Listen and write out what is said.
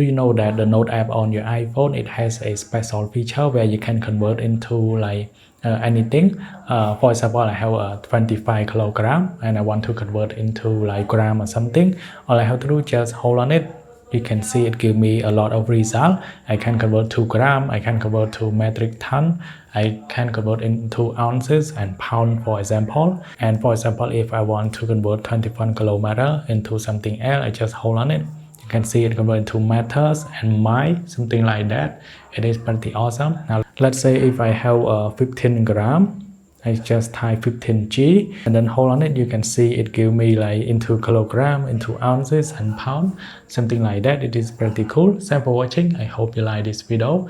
Do you know that the Note app on your iPhone, it has a special feature where you can convert into like anything. For example, I have a 25 kilogram and I want to convert into like gram or something. All I have to do just hold on it. You can see it give me a lot of result. I can convert to gram, I can convert to metric ton, I can convert into ounces and pound, for example. And for example, if I want to convert 21 kilometer into something else, I just hold on it. You can see it convert into meters and miles, something like that. It is pretty awesome. Now let's say if I have 15 gram, I just type 15G and then hold on it. You can see it give me like into kilogram, into ounces and pound, something like that. It is pretty cool. Thanks for watching. I hope you like this video.